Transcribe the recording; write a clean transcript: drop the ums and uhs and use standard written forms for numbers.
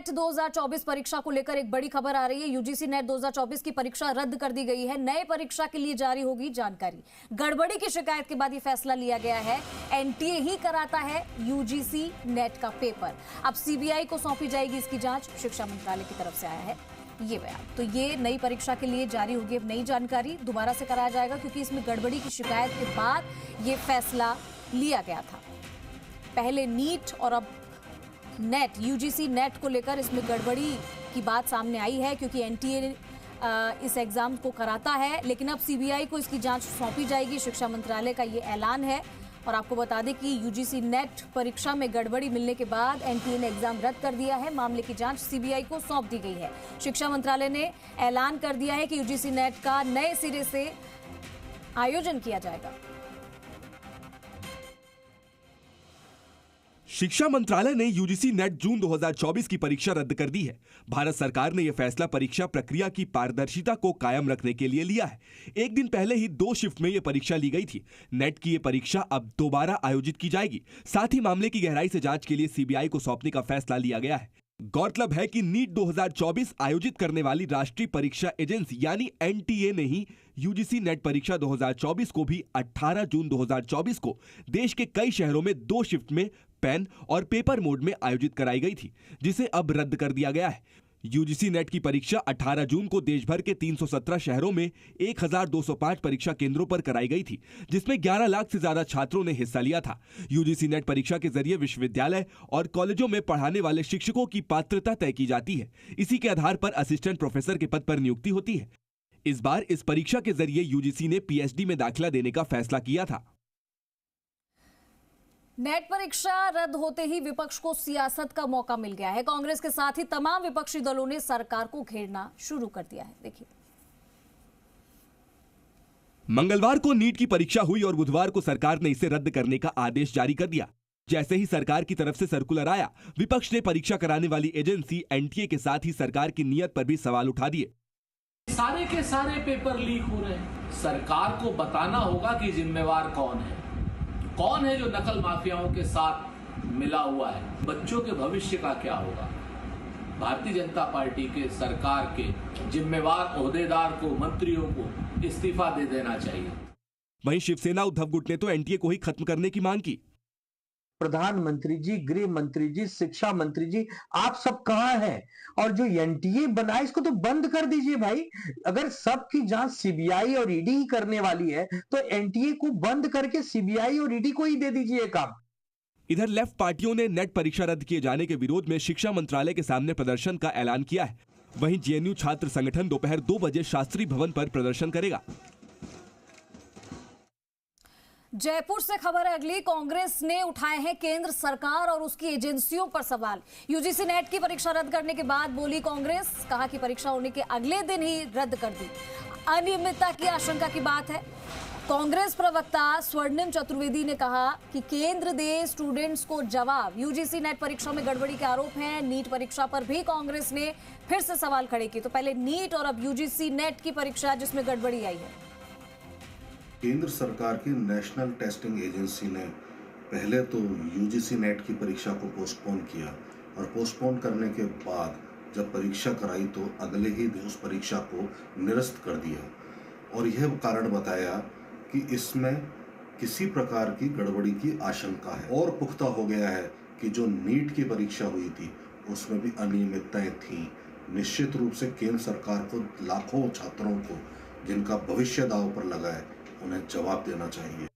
Net 2024 परीक्षा को लेकर एक बड़ी खबर आ रही है। यूजीसी नेट 2024 की परीक्षा रद्द कर दी गई है। नए परीक्षा के लिए जारी होगी जानकारी। गड़बड़ी की शिकायत के बाद यह फैसला लिया गया है। एनटीए ही कराता है यूजीसी नेट का पेपर। अब सीबीआई को सौंपी जाएगी इसकी जांच, शिक्षा मंत्रालय की तरफ से आया है ये बयान। तो ये नई परीक्षा के लिए जारी होगी अब नई जानकारी। दोबारा से कराया जाएगा क्योंकि इसमें गड़बड़ी की शिकायत के बाद यह फैसला लिया गया था। पहले नीट और अब नेट, यूजीसी नेट को लेकर इसमें गड़बड़ी की बात सामने आई है क्योंकि एनटीए इस एग्जाम को कराता है, लेकिन अब सीबीआई को इसकी जांच सौंपी जाएगी। शिक्षा मंत्रालय का ये ऐलान है। और आपको बता दें कि यूजीसी नेट परीक्षा में गड़बड़ी मिलने के बाद एनटीए ने एग्जाम रद्द कर दिया है। मामले की जांच सीबीआई को सौंप दी गई है। शिक्षा मंत्रालय ने ऐलान कर दिया है कि यूजीसी नेट का नए सिरे से आयोजन किया जाएगा। शिक्षा मंत्रालय ने यूजीसी नेट जून 2024 की परीक्षा रद्द कर दी है। भारत सरकार ने यह फैसला परीक्षा प्रक्रिया की पारदर्शिता को कायम रखने के लिए लिया है। एक दिन पहले ही 2 शिफ्ट में यह परीक्षा ली गई थी। नेट की यह परीक्षा अब दोबारा आयोजित की जाएगी। साथ ही मामले की गहराई से जांच के लिए सीबीआई को सौंपने का फैसला लिया गया है। गौरतलब है कि नीट 2024 आयोजित करने वाली राष्ट्रीय परीक्षा एजेंसी यानी एनटीए ने ही यूजीसी नेट परीक्षा 2024 को भी 18 जून 2024 को देश के कई शहरों में 2 शिफ्ट में पेन और पेपर मोड में आयोजित कराई गई थी, जिसे अब रद्द कर दिया गया है। यूजीसी नेट की परीक्षा 18 जून को देश भर के 317 शहरों में 1205 परीक्षा केंद्रों पर कराई गई थी, जिसमें 11 लाख से ज्यादा छात्रों ने हिस्सा लिया था। यूजीसी नेट परीक्षा के जरिए विश्वविद्यालय और कॉलेजों में पढ़ाने वाले शिक्षकों की पात्रता तय की जाती है। इसी के आधार पर असिस्टेंट प्रोफेसर के पद पर नियुक्ति होती है। इस बार इस परीक्षा के जरिए यूजीसी ने पीएचडी में दाखिला देने का फैसला किया था। नेट परीक्षा रद्द होते ही विपक्ष को सियासत का मौका मिल गया है। कांग्रेस के साथ ही तमाम विपक्षी दलों ने सरकार को घेरना शुरू कर दिया है। देखिए, मंगलवार को नीट की परीक्षा हुई और बुधवार को सरकार ने इसे रद्द करने का आदेश जारी कर दिया। जैसे ही सरकार की तरफ से सर्कुलर आया, विपक्ष ने परीक्षा कराने वाली एजेंसी एनटीए के साथ ही सरकार की नीयत पर भी सवाल उठा दिए। सारे के सारे पेपर लीक हो रहे हैं। सरकार को बताना होगा कि जिम्मेवार कौन है जो नकल माफियाओं के साथ मिला हुआ है। बच्चों के भविष्य का क्या होगा। भारतीय जनता पार्टी के सरकार के जिम्मेवार ओहदेदार को, मंत्रियों को इस्तीफा दे देना चाहिए। वहीं शिवसेना उद्धव गुट ने तो एनटीए को ही खत्म करने की मांग की। प्रधानमंत्री जी, गृह मंत्री जी, शिक्षा मंत्री जी, आप सब कहां हैं? और जो एनटीए बना इसको तो बंद कर दीजिए भाई। अगर सबकी जांच सीबीआई और ईडी ही करने वाली है तो एनटीए को बंद करके सीबीआई और ईडी को ही दे दीजिए काम। इधर लेफ्ट पार्टियों ने नेट परीक्षा रद्द किए जाने के विरोध में शिक्षा मंत्रालय के सामने प्रदर्शन का ऐलान किया है। वहीं जेएनयू छात्र संगठन दोपहर 2 बजे शास्त्री भवन पर प्रदर्शन करेगा। जयपुर से खबर है अगली। कांग्रेस ने उठाए हैं केंद्र सरकार और उसकी एजेंसियों पर सवाल। यूजीसी नेट की परीक्षा रद्द करने के बाद बोली कांग्रेस, कहा कि परीक्षा होने के अगले दिन ही रद्द कर दी। अनियमितता की आशंका की बात है। कांग्रेस प्रवक्ता स्वर्णिम चतुर्वेदी ने कहा कि केंद्र दे स्टूडेंट्स को जवाब। यूजीसी नेट परीक्षा में गड़बड़ी के आरोप हैं। नीट परीक्षा पर भी कांग्रेस ने फिर से सवाल खड़े किए। तो पहले नीट और अब यूजीसी नेट की परीक्षा जिसमें गड़बड़ी आई है। केंद्र सरकार की नेशनल टेस्टिंग एजेंसी ने पहले तो यूजीसी नेट की परीक्षा को पोस्टपोन किया और पोस्टपोन करने के बाद जब परीक्षा कराई तो अगले ही दिन उस परीक्षा को निरस्त कर दिया और यह कारण बताया कि इसमें किसी प्रकार की गड़बड़ी की आशंका है। और पुख्ता हो गया है कि जो नीट की परीक्षा हुई थी उसमें भी अनियमितताएं थीं। निश्चित रूप से केंद्र सरकार को लाखों छात्रों को जिनका भविष्य दांव पर लगा है उन्हें जवाब देना चाहिए।